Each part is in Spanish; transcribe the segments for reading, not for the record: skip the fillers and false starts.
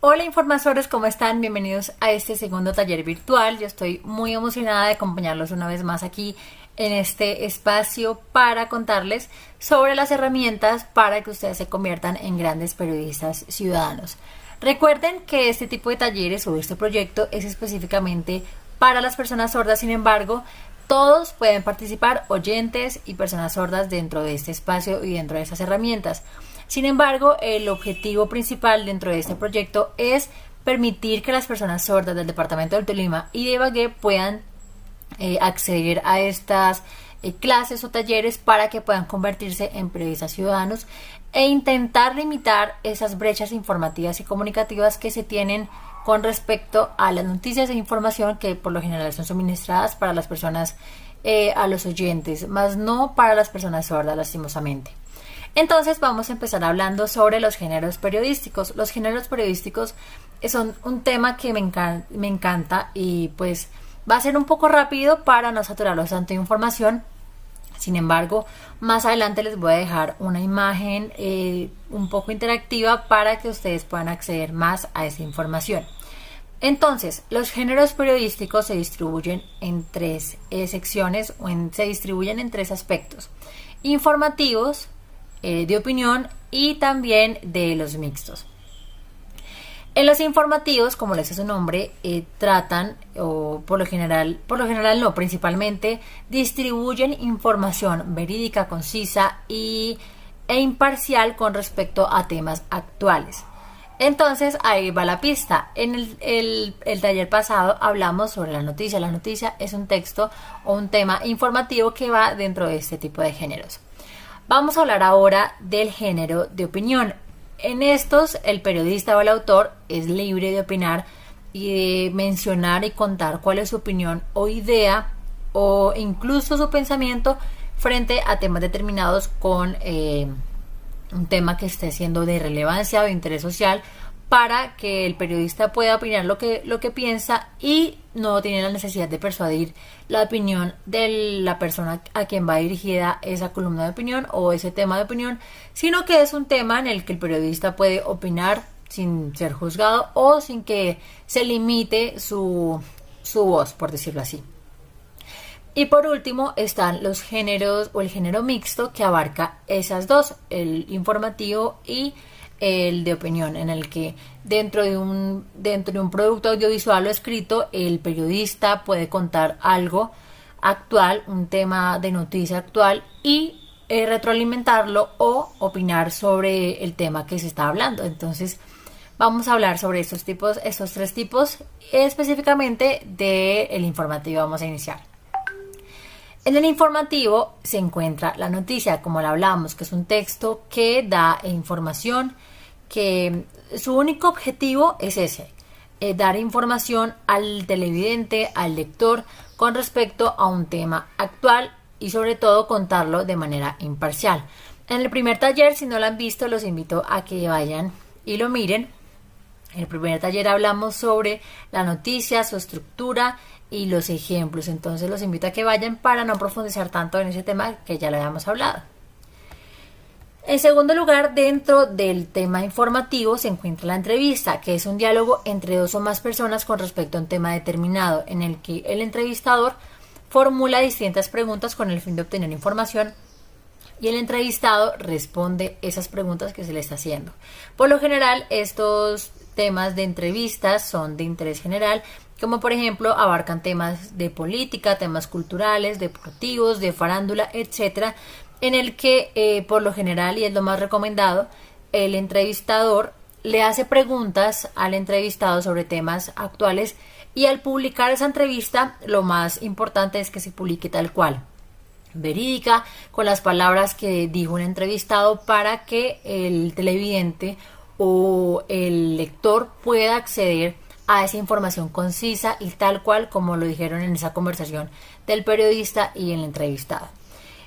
Hola informadores, ¿cómo están? Bienvenidos a este segundo taller virtual. Yo estoy muy emocionada de acompañarlos una vez más aquí en este espacio para contarles sobre las herramientas para que ustedes se conviertan en grandes periodistas ciudadanos. Recuerden que este tipo de talleres o este proyecto es específicamente para las personas sordas, sin embargo, todos pueden participar, oyentes y personas sordas, dentro de este espacio y dentro de estas herramientas. Sin embargo, el objetivo principal dentro de este proyecto es permitir que las personas sordas del departamento del Tolima y de Ibagué puedan acceder a estas clases o talleres para que puedan convertirse en periodistas ciudadanos e intentar limitar esas brechas informativas y comunicativas que se tienen con respecto a las noticias e información que por lo general son suministradas para las personas, a los oyentes, más no para las personas sordas, lastimosamente. Entonces vamos a empezar hablando sobre los géneros periodísticos. Los géneros periodísticos son un tema que me encanta y pues va a ser un poco rápido para no saturarlos tanto de información. Sin embargo, más adelante les voy a dejar una imagen un poco interactiva para que ustedes puedan acceder más a esa información. Entonces, los géneros periodísticos se distribuyen en tres secciones se distribuyen en tres aspectos: informativos, de opinión y también de los mixtos. En los informativos, como les dice su nombre, tratan, o principalmente distribuyen información verídica, concisa e imparcial con respecto a temas actuales. Entonces, ahí va la pista. En el taller pasado hablamos sobre la noticia. La noticia es un texto o un tema informativo que va dentro de este tipo de géneros. Vamos a hablar ahora del género de opinión. En estos, el periodista o el autor es libre de opinar y de mencionar y contar cuál es su opinión o idea o incluso su pensamiento frente a temas determinados con un tema que esté siendo de relevancia o de interés social, para que el periodista pueda opinar lo que piensa y no tiene la necesidad de persuadir la opinión de la persona a quien va dirigida esa columna de opinión o ese tema de opinión, sino que es un tema en el que el periodista puede opinar sin ser juzgado o sin que se limite su voz, por decirlo así. Y por último están los géneros o el género mixto, que abarca esas dos, el informativo y el de opinión, en el que dentro de un producto audiovisual o escrito, el periodista puede contar algo actual, un tema de noticia actual, y retroalimentarlo o opinar sobre el tema que se está hablando. Entonces vamos a hablar sobre estos tres tipos, específicamente del informativo. Vamos a iniciar. En el informativo se encuentra la noticia, como la hablamos, que es un texto que da información, que su único objetivo es ese, dar información al televidente, al lector, con respecto a un tema actual y sobre todo contarlo de manera imparcial. En el primer taller, si no lo han visto, los invito a que vayan y lo miren. En el primer taller hablamos sobre la noticia, su estructura y los ejemplos. Entonces los invito a que vayan para no profundizar tanto en ese tema que ya lo habíamos hablado. En segundo lugar, dentro del tema informativo se encuentra la entrevista, que es un diálogo entre dos o más personas con respecto a un tema determinado, en el que el entrevistador formula distintas preguntas con el fin de obtener información y el entrevistado responde esas preguntas que se le está haciendo. Por lo general, estos temas de entrevistas son de interés general, como por ejemplo abarcan temas de política, temas culturales, deportivos, de farándula, etcétera, en el que por lo general, y es lo más recomendado, el entrevistador le hace preguntas al entrevistado sobre temas actuales, y al publicar esa entrevista lo más importante es que se publique tal cual, verídica, con las palabras que dijo un entrevistado, para que el televidente o el lector pueda acceder a esa información concisa y tal cual como lo dijeron en esa conversación del periodista y el entrevistado.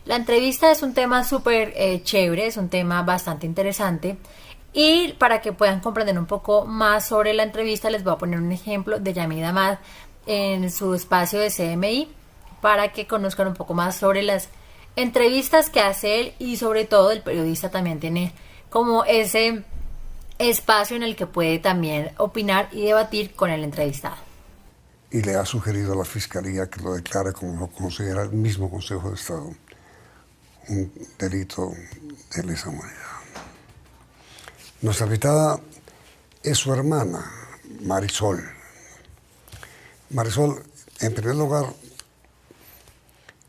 La entrevista es un tema súper chévere, es un tema bastante interesante, y para que puedan comprender un poco más sobre la entrevista les voy a poner un ejemplo de Yamid Ahmad en su espacio de CMI, para que conozcan un poco más sobre las entrevistas que hace él, y sobre todo el periodista también tiene como ese espacio en el que puede también opinar y debatir con el entrevistado. Y le ha sugerido a la Fiscalía que lo declare, como lo considera el mismo Consejo de Estado, un delito de lesa humanidad. Nuestra invitada es su hermana, Marisol. Marisol, en primer lugar,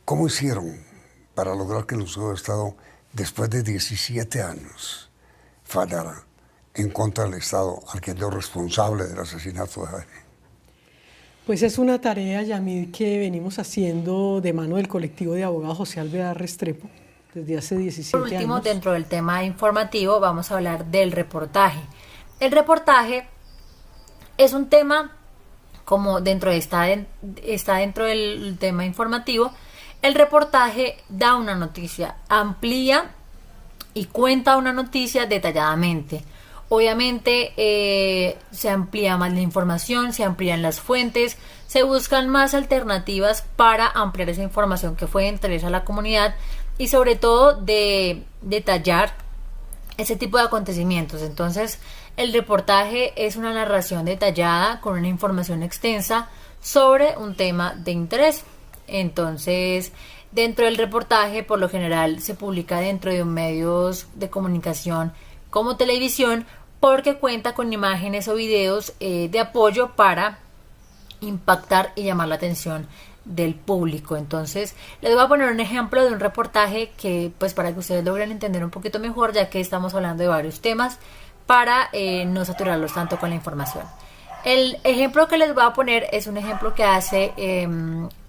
¿cómo hicieron para lograr que el Consejo de Estado, después de 17 años, fallara en contra del Estado al que dio responsable del asesinato de Jaime? Pues es una tarea, Yamid, que venimos haciendo de mano del colectivo de abogados José Alvear Restrepo desde hace 17 años. Por último, dentro del tema informativo, vamos a hablar del reportaje. El reportaje es un tema, como está dentro del tema informativo. El reportaje da una noticia, amplía y cuenta una noticia detalladamente. Obviamente se amplía más la información, se amplían las fuentes, se buscan más alternativas para ampliar esa información que fue de interés a la comunidad y sobre todo de detallar ese tipo de acontecimientos. Entonces, el reportaje es una narración detallada con una información extensa sobre un tema de interés. Entonces, dentro del reportaje, por lo general, se publica dentro de medios de comunicación como televisión, porque cuenta con imágenes o videos de apoyo para impactar y llamar la atención del público. Entonces, les voy a poner un ejemplo de un reportaje que, pues, para que ustedes logren entender un poquito mejor, ya que estamos hablando de varios temas, para no saturarlos tanto con la información. El ejemplo que les voy a poner es un ejemplo que hace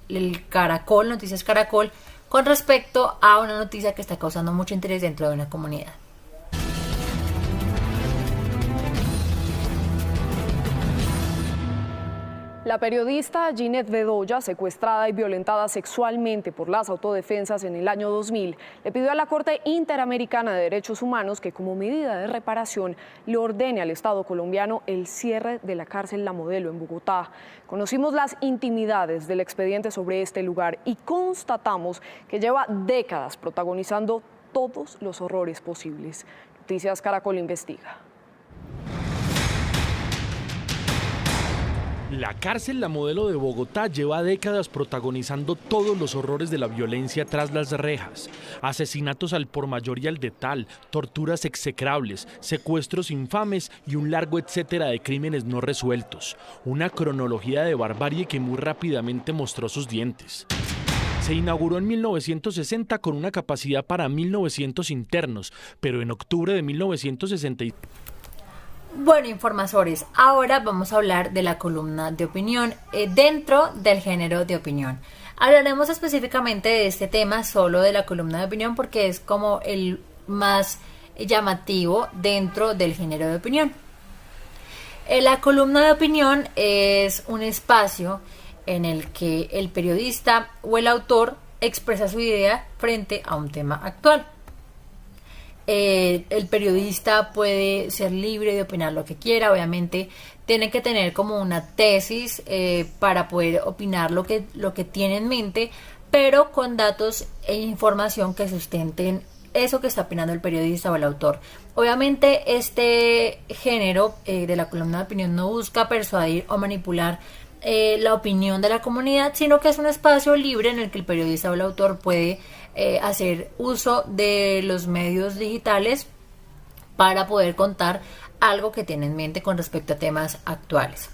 el Caracol, Noticias Caracol, con respecto a una noticia que está causando mucho interés dentro de una comunidad. La periodista Ginette Bedoya, secuestrada y violentada sexualmente por las autodefensas en el año 2000, le pidió a la Corte Interamericana de Derechos Humanos que, como medida de reparación, le ordene al Estado colombiano el cierre de la cárcel La Modelo en Bogotá. Conocimos las intimidades del expediente sobre este lugar y constatamos que lleva décadas protagonizando todos los horrores posibles. Noticias Caracol investiga. La cárcel La Modelo de Bogotá lleva décadas protagonizando todos los horrores de la violencia tras las rejas. Asesinatos al por mayor y al detal, torturas execrables, secuestros infames y un largo etcétera de crímenes no resueltos. Una cronología de barbarie que muy rápidamente mostró sus dientes. Se inauguró en 1960 con una capacidad para 1.900 internos, pero en octubre de 1963... Bueno, informasores, ahora vamos a hablar de la columna de opinión dentro del género de opinión. Hablaremos específicamente de este tema, solo de la columna de opinión, porque es como el más llamativo dentro del género de opinión. La columna de opinión es un espacio en el que el periodista o el autor expresa su idea frente a un tema actual. El periodista puede ser libre de opinar lo que quiera, obviamente tiene que tener como una tesis para poder opinar lo que tiene en mente, pero con datos e información que sustenten eso que está opinando el periodista o el autor. Obviamente este género de la columna de opinión no busca persuadir o manipular la opinión de la comunidad, sino que es un espacio libre en el que el periodista o el autor puede hacer uso de los medios digitales para poder contar algo que tiene en mente con respecto a temas actuales.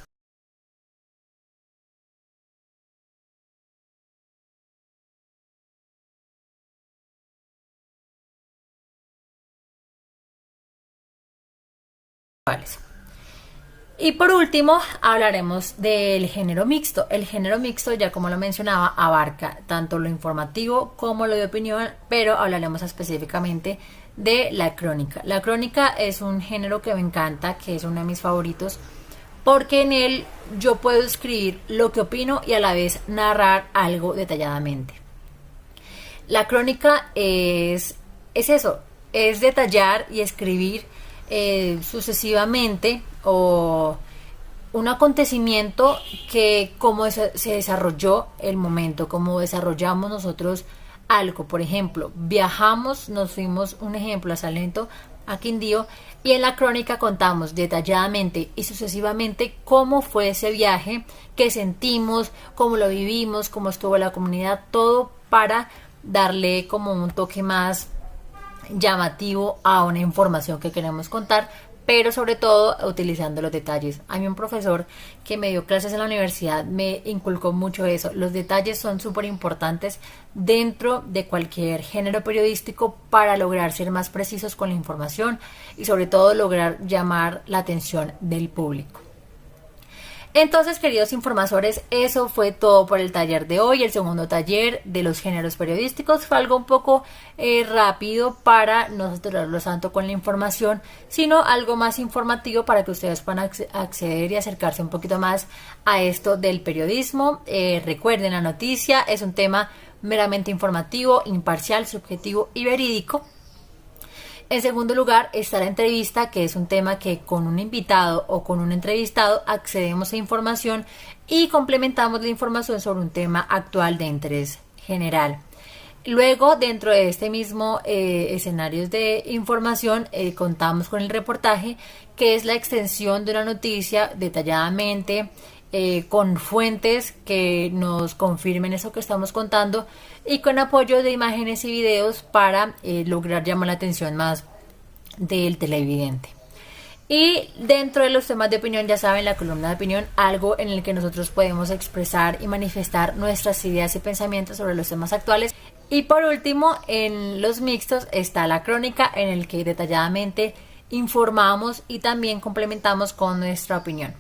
Y por último, hablaremos del género mixto. El género mixto, ya como lo mencionaba, abarca tanto lo informativo como lo de opinión, pero hablaremos específicamente de la crónica. La crónica es un género que me encanta, que es uno de mis favoritos, porque en él yo puedo escribir lo que opino y a la vez narrar algo detalladamente. La crónica es eso, es detallar y escribir sucesivamente o un acontecimiento que cómo se desarrolló el momento, cómo desarrollamos nosotros algo. Por ejemplo, viajamos, nos fuimos, un ejemplo a Salento, a Quindío, y en la crónica contamos detalladamente y sucesivamente cómo fue ese viaje, qué sentimos, cómo lo vivimos, cómo estuvo la comunidad, todo para darle como un toque más llamativo a una información que queremos contar, pero sobre todo utilizando los detalles. A mí un profesor que me dio clases en la universidad me inculcó mucho eso. Los detalles son súper importantes dentro de cualquier género periodístico para lograr ser más precisos con la información y sobre todo lograr llamar la atención del público. Entonces, queridos informadores, eso fue todo por el taller de hoy. El segundo taller de los géneros periodísticos fue algo un poco rápido para no saturarlos tanto con la información, sino algo más informativo para que ustedes puedan acceder y acercarse un poquito más a esto del periodismo. Recuerden, la noticia es un tema meramente informativo, imparcial, subjetivo y verídico. En segundo lugar está la entrevista, que es un tema que con un invitado o con un entrevistado accedemos a información y complementamos la información sobre un tema actual de interés general. Luego, dentro de este mismo escenarios de información, contamos con el reportaje, que es la extensión de una noticia detalladamente, con fuentes que nos confirmen eso que estamos contando y con apoyo de imágenes y videos para lograr llamar la atención más del televidente. Y dentro de los temas de opinión, ya saben, la columna de opinión, algo en el que nosotros podemos expresar y manifestar nuestras ideas y pensamientos sobre los temas actuales. Y por último, en los mixtos está la crónica, en el que detalladamente informamos y también complementamos con nuestra opinión.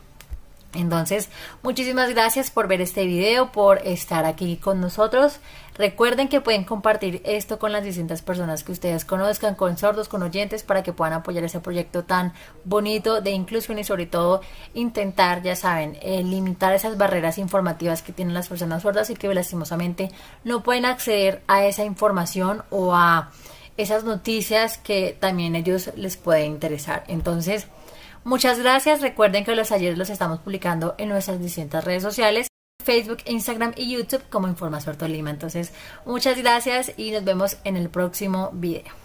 Entonces, muchísimas gracias por ver este video, por estar aquí con nosotros. Recuerden que pueden compartir esto con las distintas personas que ustedes conozcan, con sordos, con oyentes, para que puedan apoyar ese proyecto tan bonito de inclusión y sobre todo intentar, ya saben, limitar esas barreras informativas que tienen las personas sordas y que lastimosamente no pueden acceder a esa información o a esas noticias que también a ellos les puede interesar. Entonces, muchas gracias. Recuerden que los talleres los estamos publicando en nuestras distintas redes sociales, Facebook, Instagram y YouTube como Informasor Tolima. Entonces, muchas gracias y nos vemos en el próximo video.